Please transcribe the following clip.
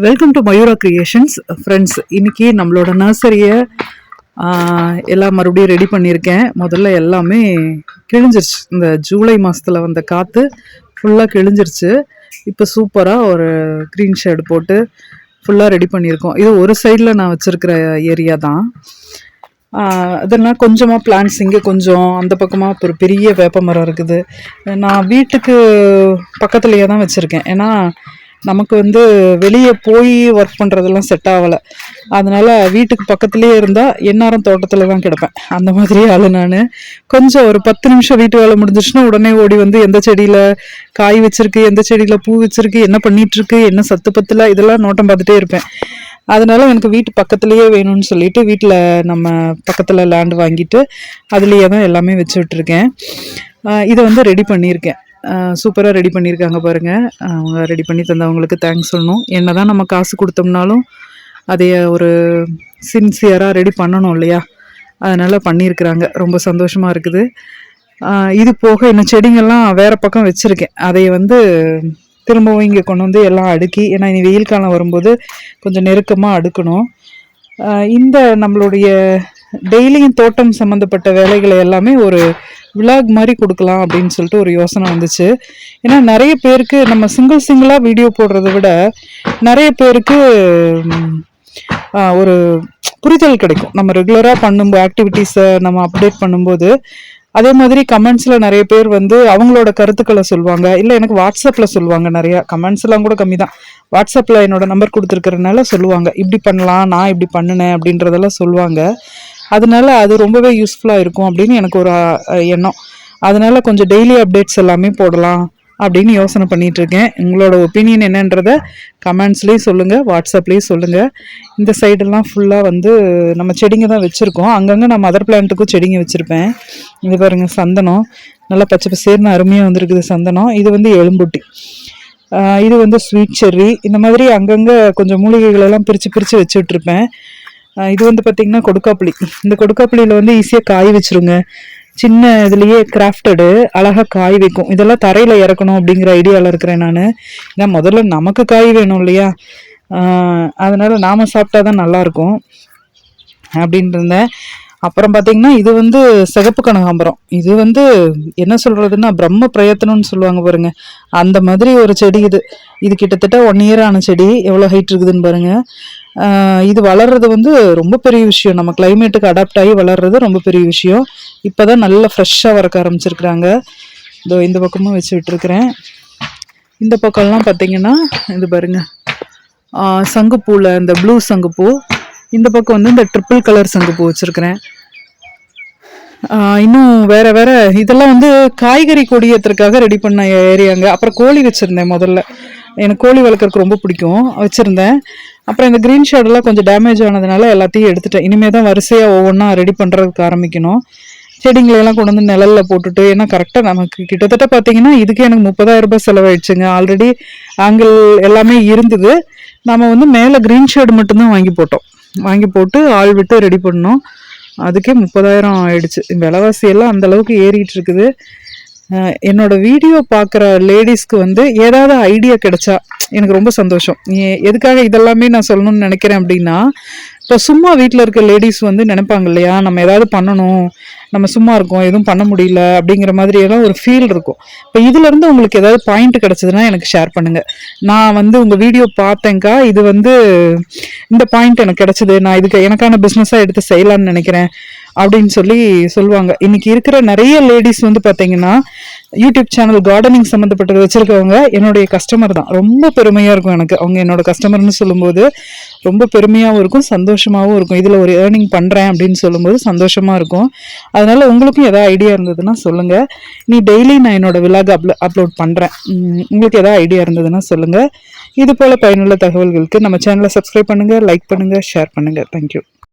Welcome to Mayura creations friends. இன்னைக்கு நம்மளோட நர்சரியை எல்லாம் மறுபடியும் ரெடி பண்ணியிருக்கேன். முதல்ல எல்லாமே கிழிஞ்சிருச்சு. இந்த ஜூலை மாதத்தில் வந்த காற்று ஃபுல்லாக கிழிஞ்சிருச்சு. இப்போ சூப்பராக ஒரு க்ரீன் ஷேடு போட்டு ஃபுல்லாக ரெடி பண்ணியிருக்கோம். இது ஒரு சைடில் நான் வச்சுருக்கிற ஏரியா தான். இதெல்லாம் கொஞ்சமாக பிளான்ட்ஸ், இங்கே கொஞ்சம் அந்த பக்கமாக ஒரு பெரிய வேப்ப மரம் இருக்குது. நான் வீட்டுக்கு பக்கத்துலேயே தான் வச்சுருக்கேன். ஏன்னா நமக்கு வெளியே போய் ஒர்க் பண்ணுறதெல்லாம் செட் ஆகலை. அதனால் வீட்டுக்கு பக்கத்துலேயே இருந்தால் எந்நேரம் தோட்டத்தில் தான் கிடப்பேன். அந்த மாதிரி ஆள் நான். கொஞ்சம் ஒரு 10 நிமிஷம் வீட்டு வேலை முடிஞ்சிச்சுன்னா உடனே ஓடி எந்த செடியில் காய் வச்சிருக்கு, எந்த செடியில் பூ வச்சிருக்கு, என்ன பண்ணிகிட்ருக்கு, என்ன சத்து பத்தில், இதெல்லாம் நோட்டம் பார்த்துட்டே இருப்பேன். அதனால எனக்கு வீட்டு பக்கத்துலேயே வேணும்னு சொல்லிட்டு வீட்டில் நம்ம பக்கத்தில் லேண்ட் வாங்கிட்டு அதுலேயே தான் எல்லாமே வச்சு விட்டுருக்கேன். இதை ரெடி பண்ணியிருக்கேன். சூப்பராக ரெடி பண்ணியிருக்காங்க பாருங்கள். அவங்க ரெடி பண்ணி தந்தவங்களுக்கு தேங்க்ஸ் சொல்லணும். என்ன தான் நம்ம காசு கொடுத்தோம்னாலும் அதைய ஒரு சின்சியராக ரெடி பண்ணணும் இல்லையா? அதனால் பண்ணியிருக்கிறாங்க. ரொம்ப சந்தோஷமாக இருக்குது. இது போக இன்னும் செடிங்கள்லாம் வேறு பக்கம் வச்சுருக்கேன். அதை திரும்பவும் இங்கே கொண்டு எல்லாம் அடுக்கி, ஏன்னா இனி வெயில் காலம் வரும்போது கொஞ்சம் நெருக்கமாக அடுக்கணும். இந்த நம்மளுடைய டெய்லியும் தோட்டம் சம்மந்தப்பட்ட வேலைகளை எல்லாமே ஒரு விலாக் மாதிரி கொடுக்கலாம் அப்படின்னு சொல்லிட்டு ஒரு யோசனை வந்துச்சு. ஏன்னா நிறைய பேருக்கு நம்ம சிங்கிளாக வீடியோ போடுறத விட நிறைய பேருக்கு ஒரு புரிதல் கிடைக்கும். நம்ம ரெகுலராக பண்ணும்போது ஆக்டிவிட்டீஸை நம்ம அப்டேட் பண்ணும்போது, அதே மாதிரி கமெண்ட்ஸில் நிறைய பேர் அவங்களோட கருத்துக்களை சொல்லுவாங்க. இல்லை எனக்கு வாட்ஸ்அப்பில் சொல்லுவாங்க. நிறையா கமெண்ட்ஸ்லாம் கூட கம்மி தான். வாட்ஸ்அப்பில் என்னோட நம்பர் கொடுத்துருக்கறனால சொல்லுவாங்க, இப்படி பண்ணலாம், நான் இப்படி பண்ணினேன் அப்படின்றதெல்லாம் சொல்லுவாங்க. அதனால அது ரொம்பவே யூஸ்ஃபுல்லாக இருக்கும் அப்படின்னு எனக்கு ஒரு எண்ணம். அதனால கொஞ்சம் டெய்லி அப்டேட்ஸ் எல்லாமே போடலாம் அப்படின்னு யோசனை பண்ணிட்டு இருக்கேன். உங்களோட ஒப்பீனியன் என்னன்றத கமெண்ட்ஸ்லேயும் சொல்லுங்கள், வாட்ஸ்அப்லேயும் சொல்லுங்கள். இந்த சைடெல்லாம் ஃபுல்லாக நம்ம செடிங்க தான் வச்சுருக்கோம். அங்கங்கே நான் மதர் பிளான்ட்டுக்கும் செடிங்க வச்சுருப்பேன். இது பாருங்கள், சந்தனம் நல்லா பச்சை பசேர்னு அருமையாக வந்திருக்குது சந்தனம். இது எலும்புட்டி, இது ஸ்வீட் செர்ரி. இந்த மாதிரி அங்கங்கே கொஞ்சம் மூலிகைகளெல்லாம் பிரித்து வச்சு விட்டுருப்பேன். இது பார்த்திங்கன்னா கொடுக்காப்புளி. இந்த கொடுக்காப்புளியில் ஈஸியாக காய் வச்சுருங்க. சின்ன இதுலேயே கிராஃப்டடு அழகாக காய் வைக்கும். இதெல்லாம் தரையில் இறக்கணும் அப்படிங்கிற ஐடியாவில் இருக்கிறேன் நான். ஏன்னா முதல்ல நமக்கு காய் வேணும் இல்லையா? அதனால் நாம் சாப்பிட்டா தான் நல்லாயிருக்கும் அப்படின்ட்டு இருந்தேன். அப்புறம் பார்த்திங்கன்னா இது சிகப்பு கனகாம்பரம். இது என்ன சொல்கிறதுன்னா பிரம்ம பிரயத்தனம்னு சொல்லுவாங்க பாருங்க, அந்த மாதிரி ஒரு செடி. இது கிட்டத்தட்ட 1 year ஆன செடி. எவ்வளோ ஹைட் இருக்குதுன்னு பாருங்கள். இது வளர்றது ரொம்ப பெரிய விஷயம். நம்ம கிளைமேட்டுக்கு அடாப்ட் ஆகி வளர்றது ரொம்ப பெரிய விஷயம். இப்போ தான் நல்லா ஃப்ரெஷ்ஷாக வளர்க்க ஆரம்பிச்சிருக்கிறாங்க. இந்த பக்கமும் வச்சு விட்டுருக்குறேன். இந்த பக்கம்லாம் பார்த்திங்கன்னா இது பாருங்கள், சங்குப்பூவில் இந்த ப்ளூ சங்குப்பூ. இந்த பக்கம் இந்த ட்ரிப்பிள் கலர் சங்குப்பூ வச்சுருக்கிறேன். இன்னும் வேறு வேறு இதெல்லாம் காய்கறி கொடியேற்றுறதுக்காக ரெடி பண்ண ஏரியாங்க. அப்புறம் கோழி வச்சுருந்தேன். முதல்ல எனக்கு கோழி வளர்க்குறதுக்கு ரொம்ப பிடிக்கும், வச்சுருந்தேன். அப்புறம் இந்த க்ரீன் ஷேடெல்லாம் கொஞ்சம் டேமேஜ் ஆனதுனால எல்லாத்தையும் எடுத்துட்டேன். இனிமேல் தான் வரிசையாக ஒவ்வொன்றா ரெடி பண்ணுறதுக்கு ஆரம்பிக்கணும். செடிங்களெல்லாம் கொண்டு நிழலில் போட்டுட்டு, ஏன்னா கரெக்டாக நமக்கு கிட்டத்தட்ட பார்த்தீங்கன்னா இதுக்கு எனக்கு 30,000 ரூபாய் செலவாயிடுச்சுங்க. ஆல்ரெடி ஆங்கிள் எல்லாமே இருந்தது. நம்ம மேலே க்ரீன் ஷேடு மட்டும்தான் வாங்கி போட்டு ஆள் விட்டு ரெடி பண்ணோம். அதுக்கே 30,000 ஆயிடுச்சு. விலைவாசியெல்லாம் அந்தளவுக்கு ஏறிட்டு இருக்குது. என்னோட வீடியோ பார்க்குற லேடிஸ்க்கு ஏதாவது ஐடியா கிடைச்சா எனக்கு ரொம்ப சந்தோஷம். எதுக்காக இதெல்லாமே நான் சொல்லணும்னு நினைக்கிறேன் அப்படின்னா, இப்போ சும்மா வீட்டில் இருக்க லேடிஸ் நினைப்பாங்க இல்லையா, நம்ம ஏதாவது பண்ணணும், நம்ம சும்மா இருக்கோம், எதுவும் பண்ண முடியல அப்படிங்கிற மாதிரியெல்லாம் ஒரு ஃபீல் இருக்கும். இப்போ இதுலேருந்து உங்களுக்கு ஏதாவது பாயிண்ட் கிடச்சிதுன்னா எனக்கு ஷேர் பண்ணுங்கள். நான் உங்கள் வீடியோ பார்த்தேங்க்கா, இது இந்த பாயிண்ட் எனக்கு கிடச்சிது, நான் இதுக்கு எனக்கான பிஸ்னஸாக எடுத்து செய்யலான்னு நினைக்கிறேன் அப்படின்னு சொல்லுவாங்க. இன்னைக்கு இருக்கிற நிறைய லேடிஸ் பார்த்தீங்கன்னா யூடியூப் சேனல் கார்டனிங் சம்மந்தப்பட்டது வச்சுருக்கவங்க என்னுடைய கஸ்டமர் தான். ரொம்ப பெருமையாக இருக்கும் எனக்கு அவங்க என்னோட கஸ்டமர்னு சொல்லும்போது. ரொம்ப பெருமையாகவும் இருக்கும், சந்தோஷமாகவும் இருக்கும். இதில் ஒரு ஏர்னிங் பண்ணுறேன் அப்படின்னு சொல்லும்போது சந்தோஷமாக இருக்கும். அதனால் உங்களுக்கும் எதாவது ஐடியா இருந்ததுன்னா சொல்லுங்கள். டெய்லி நான் என்னோட விலாக் அப்லோட் பண்ணுறேன். உங்களுக்கு எதாவது ஐடியா இருந்ததுன்னா சொல்லுங்கள். இது போல் பயனுள்ள தகவல்களுக்கு நம்ம சேனலை சப்ஸ்கிரைப் பண்ணுங்கள், லைக் பண்ணுங்கள், ஷேர் பண்ணுங்கள். தேங்க்யூ.